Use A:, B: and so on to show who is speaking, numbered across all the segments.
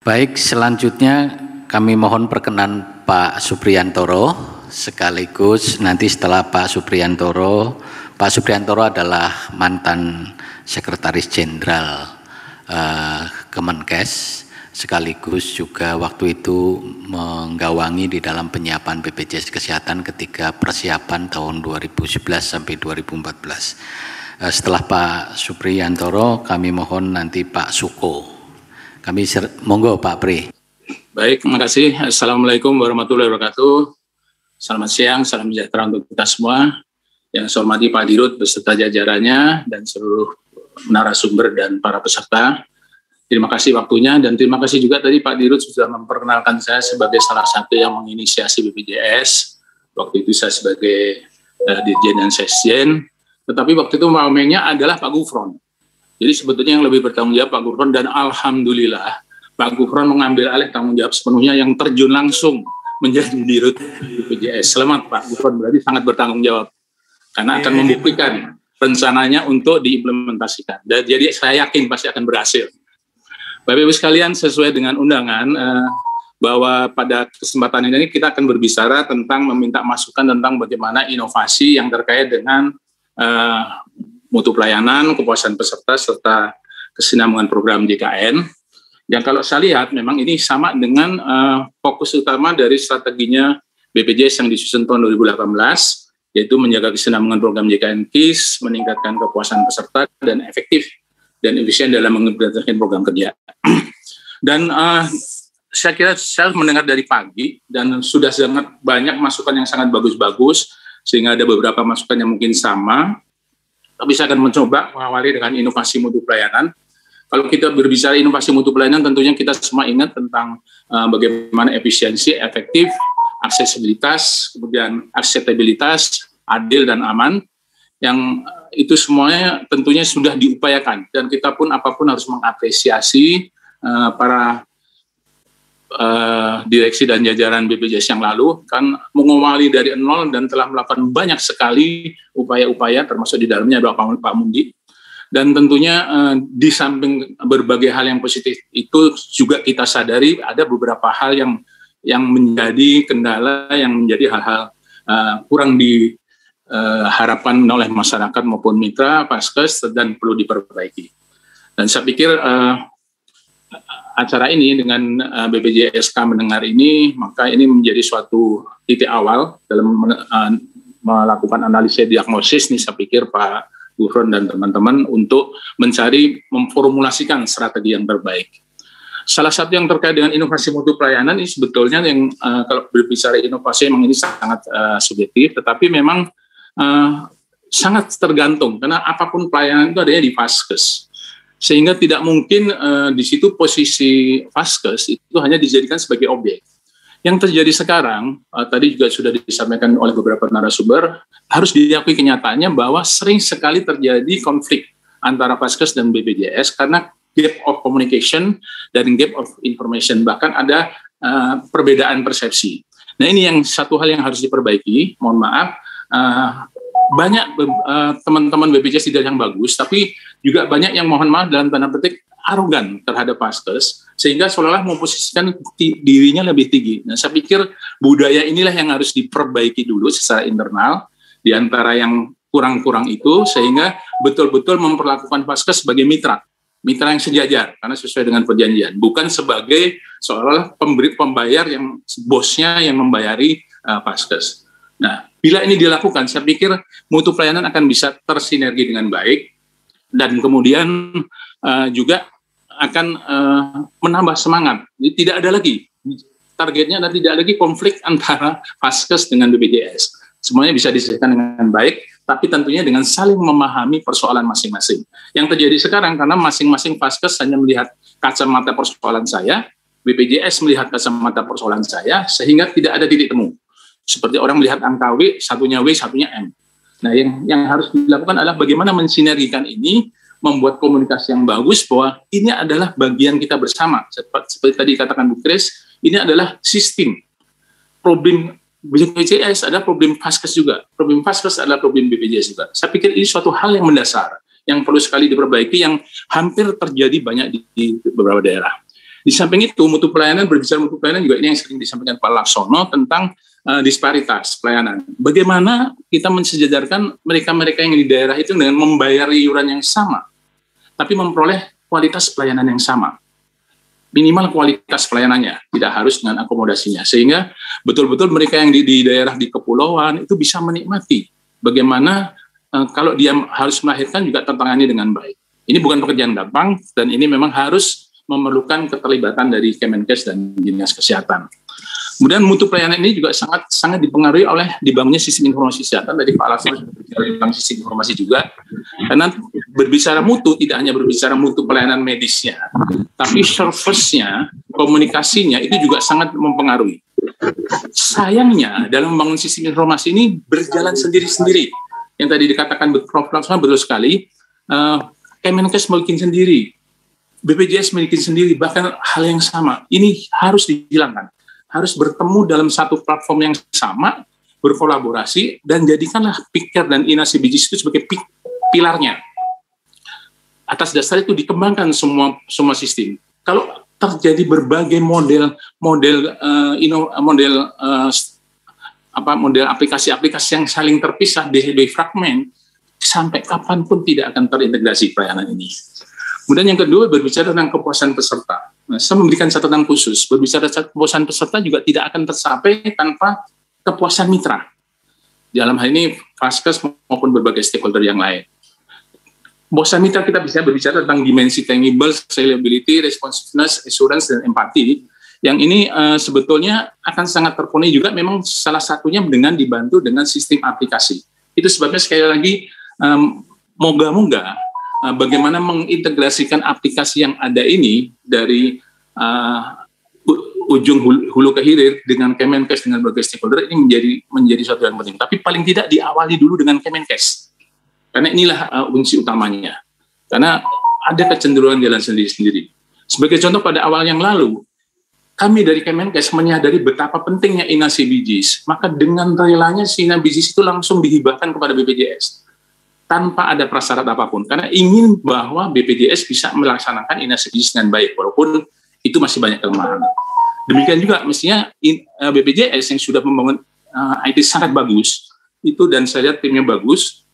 A: Baik, selanjutnya kami mohon perkenan Pak Supriyantoro, sekaligus nanti setelah Pak Supriyantoro adalah mantan Sekretaris Jenderal Kemenkes, sekaligus juga waktu itu menggawangi di dalam penyiapan BPJS Kesehatan ketika persiapan tahun 2011 sampai 2014. Setelah Pak Supriyantoro, kami mohon nanti Pak Suko. Monggo Pak Pri.
B: Baik, terima kasih. Assalamualaikum warahmatullahi wabarakatuh. Selamat siang, salam sejahtera untuk kita semua. Yang saya hormati Pak Dirut beserta jajarannya dan seluruh narasumber dan para peserta. Terima kasih waktunya dan terima kasih juga tadi Pak Dirut sudah memperkenalkan saya sebagai salah satu yang menginisiasi BPJS. Waktu itu saya sebagai Dirjen dan Sesjen. Tetapi waktu itu wamennya adalah Pak Gufron. Jadi sebetulnya yang lebih bertanggung jawab Pak Gufron, dan alhamdulillah Pak Gufron mengambil alih tanggung jawab sepenuhnya yang terjun langsung menjadi Dirut BPJS. Selamat Pak Gufron, berarti sangat bertanggung jawab karena akan membuktikan rencananya untuk diimplementasikan. Dan jadi saya yakin pasti akan berhasil. Bapak Ibu sekalian, sesuai dengan undangan bahwa pada kesempatan ini kita akan berbicara tentang meminta masukan tentang bagaimana inovasi yang terkait dengan mutu pelayanan, kepuasan peserta, serta kesinambungan program JKN. Yang kalau saya lihat memang ini sama dengan fokus utama dari strateginya BPJS yang disusun tahun 2018, yaitu menjaga kesinambungan program JKN KIS, meningkatkan kepuasan peserta, dan efektif dan efisien dalam mengimplementasikan program kerja. Dan saya kira saya mendengar dari pagi, dan sudah sangat banyak masukan yang sangat bagus-bagus, sehingga ada beberapa masukan yang mungkin sama. Tapi saya akan mencoba mengawali dengan inovasi mutu pelayanan. Kalau kita berbicara inovasi mutu pelayanan, tentunya kita semua ingat tentang bagaimana efisiensi, efektif, aksesibilitas, kemudian akseptabilitas, adil dan aman, yang itu semuanya tentunya sudah diupayakan. Dan kita pun apapun harus mengapresiasi para direksi dan jajaran BPJS yang lalu kan mengawali dari nol dan telah melakukan banyak sekali upaya-upaya, termasuk di dalamnya adalah Pak Mundi. Dan tentunya di samping berbagai hal yang positif itu juga kita sadari ada beberapa hal yang menjadi kendala, yang menjadi hal-hal kurang diharapkan oleh masyarakat maupun mitra Paskes dan perlu diperbaiki. Dan saya pikir acara ini dengan BPJSK mendengar ini, maka ini menjadi suatu titik awal dalam melakukan analisis diagnosis nih, saya pikir Pak Gufron dan teman-teman untuk mencari, memformulasikan strategi yang terbaik. Salah satu yang terkait dengan inovasi mutu pelayanan ini sebetulnya yang kalau berbicara inovasi memang ini sangat subjektif, tetapi memang sangat tergantung karena apapun pelayanan itu adanya di Paskes. Sehingga tidak mungkin di situ posisi Paskes itu hanya dijadikan sebagai objek. Yang terjadi sekarang, tadi juga sudah disampaikan oleh beberapa narasumber, harus diakui kenyataannya bahwa sering sekali terjadi konflik antara Paskes dan BPJS karena gap of communication dan gap of information, bahkan ada perbedaan persepsi. Nah ini yang satu hal yang harus diperbaiki, mohon maaf, banyak teman-teman BPJS tidak yang bagus, tapi juga banyak yang mohon maaf dalam tanda petik arogan terhadap Paskes, sehingga seolah-olah memposisikan dirinya lebih tinggi. Nah, saya pikir budaya inilah yang harus diperbaiki dulu secara internal, di antara yang kurang-kurang itu, sehingga betul-betul memperlakukan Paskes sebagai mitra yang sejajar, karena sesuai dengan perjanjian, bukan sebagai seolah-olah pembayar yang bosnya yang membayari Paskes. Nah, bila ini dilakukan, saya pikir mutu pelayanan akan bisa tersinergi dengan baik, dan kemudian juga akan menambah semangat. Jadi tidak ada lagi targetnya, dan tidak lagi konflik antara Paskes dengan BPJS. Semuanya bisa diselesaikan dengan baik, tapi tentunya dengan saling memahami persoalan masing-masing. Yang terjadi sekarang karena masing-masing Paskes hanya melihat kacamata persoalan saya, BPJS melihat kacamata persoalan saya, sehingga tidak ada titik temu. Seperti orang melihat angka W, satunya M. Nah, yang harus dilakukan adalah bagaimana mensinergikan ini, membuat komunikasi yang bagus bahwa ini adalah bagian kita bersama. Seperti tadi katakan Bu Kris, ini adalah sistem. Problem BPJS adalah problem Paskes juga. Problem Paskes adalah problem BPJS juga. Saya pikir ini suatu hal yang mendasar, yang perlu sekali diperbaiki, yang hampir terjadi banyak di beberapa daerah. Di samping itu, berbicara mutu pelayanan juga ini yang sering disampaikan Pak Laksono tentang disparitas pelayanan. Bagaimana kita mensejajarkan mereka-mereka yang di daerah itu dengan membayar iuran yang sama, tapi memperoleh kualitas pelayanan yang sama. Minimal kualitas pelayanannya, tidak harus dengan akomodasinya. Sehingga betul-betul mereka yang di daerah di kepulauan itu bisa menikmati bagaimana kalau dia harus melahirkan juga tertangani dengan baik. Ini bukan pekerjaan gampang, dan ini memang harus memerlukan keterlibatan dari Kemenkes dan Dinas Kesehatan. Kemudian mutu pelayanan ini juga sangat dipengaruhi oleh dibangunnya sistem informasi kesehatan. Tadi Pak Laksono berbicara tentang sistem informasi juga, karena berbicara mutu tidak hanya berbicara mutu pelayanan medisnya, tapi service-nya, komunikasinya itu juga sangat mempengaruhi. Sayangnya dalam membangun sistem informasi ini berjalan sendiri-sendiri. Yang tadi dikatakan Prof. Laksono betul sekali, Kemenkes bikin sendiri, BPJS memiliki sendiri, bahkan hal yang sama. Ini harus dihilangkan. Harus bertemu dalam satu platform yang sama, berkolaborasi, dan jadikanlah Piker dan Inasi Bijis itu sebagai pilarnya. Atas dasar itu dikembangkan semua sistem. Kalau terjadi berbagai model aplikasi-aplikasi yang saling terpisah, fragmen, sampai kapanpun tidak akan terintegrasi pelayanan ini. Kemudian yang kedua, berbicara tentang kepuasan peserta. Nah, saya memberikan catatan khusus, berbicara kepuasan peserta juga tidak akan tercapai tanpa kepuasan mitra. Dalam hal ini, Vaskes maupun berbagai stakeholder yang lain. Kepuasan mitra kita bisa berbicara tentang dimensi tangible, scalability, responsiveness, assurance, dan empati. Yang ini sebetulnya akan sangat terpenuhi juga, memang salah satunya dengan dibantu dengan sistem aplikasi. Itu sebabnya sekali lagi, moga-moga bagaimana mengintegrasikan aplikasi yang ada ini dari ujung hulu ke hilir dengan Kemenkes, dengan berbagai stakeholder, ini menjadi suatu yang penting. Tapi paling tidak diawali dulu dengan Kemenkes, karena inilah kunci utamanya. Karena ada kecenderungan jalan sendiri-sendiri. Sebagai contoh, pada awal yang lalu, kami dari Kemenkes menyadari betapa pentingnya Inasi Bijis, maka dengan relanya si Inasi Bijis itu langsung dihibahkan kepada BPJS tanpa ada prasyarat apapun, karena ingin bahwa BPJS bisa melaksanakan Inasi Bijis dengan baik, walaupun itu masih banyak kelemahan. Demikian juga mestinya BPJS yang sudah membangun IT sangat bagus, itu dan saya lihat timnya bagus,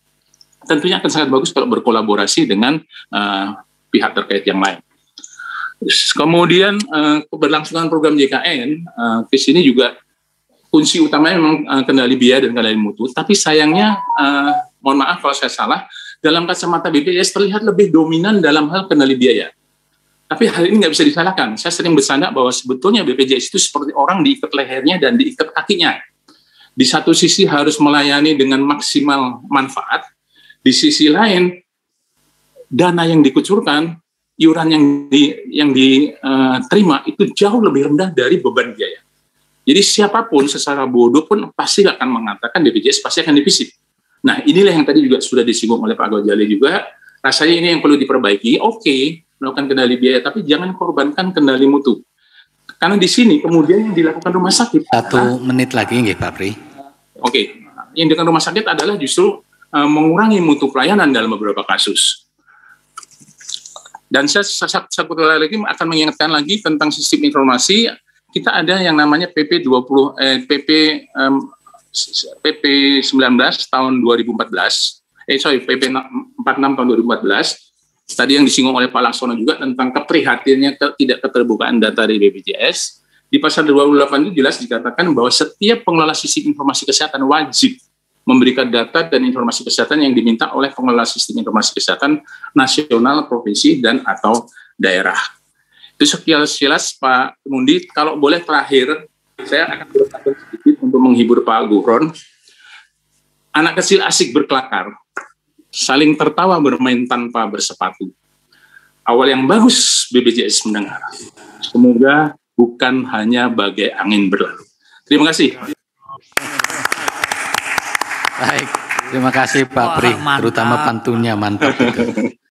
B: tentunya akan sangat bagus kalau berkolaborasi dengan pihak terkait yang lain. Kemudian keberlangsungan program JKN, di sini juga kunci utamanya memang kendali biaya dan kendali mutu, tapi sayangnya, mohon maaf kalau saya salah, dalam kacamata BPJS terlihat lebih dominan dalam hal kendali biaya. Tapi hal ini nggak bisa disalahkan. Saya sering bersanda bahwa sebetulnya BPJS itu seperti orang diikat lehernya dan diikat kakinya. Di satu sisi harus melayani dengan maksimal manfaat, di sisi lain dana yang dikucurkan, iuran yang diterima itu jauh lebih rendah dari beban biaya. Jadi siapapun secara bodoh pun pasti akan mengatakan BPJS pasti akan defisit. Nah, inilah yang tadi juga sudah disinggung oleh Pak Gojali juga, rasanya ini yang perlu diperbaiki. Oke, melakukan kendali biaya, tapi jangan korbankan kendali mutu. Karena di sini kemudian yang dilakukan rumah sakit.
A: 1 menit lagi nggih Pak Pri.
B: Oke, yang dilakukan rumah sakit adalah justru mengurangi mutu pelayanan dalam beberapa kasus. Dan saya satu lagi akan mengingatkan lagi tentang sistem informasi. Kita ada yang namanya PP 19 tahun 2014, PP 46 tahun 2014, tadi yang disinggung oleh Pak Laksono juga tentang keprihatinannya tidak keterbukaan data dari BPJS. Di pasal 28 itu jelas dikatakan bahwa setiap pengelola sistem informasi kesehatan wajib memberikan data dan informasi kesehatan yang diminta oleh pengelola sistem informasi kesehatan nasional, provinsi, dan atau daerah. Itu sekilas Pak Mundi. Kalau boleh terakhir, saya akan berkata sedikit untuk menghibur Pak Gufron. Anak kecil asik berkelakar, saling tertawa bermain tanpa bersepatu. Awal yang bagus BPJS mendengar. Semoga bukan hanya bagai angin berlalu. Terima kasih.
A: Baik, terima kasih Pak Pri, terutama pantunnya mantap.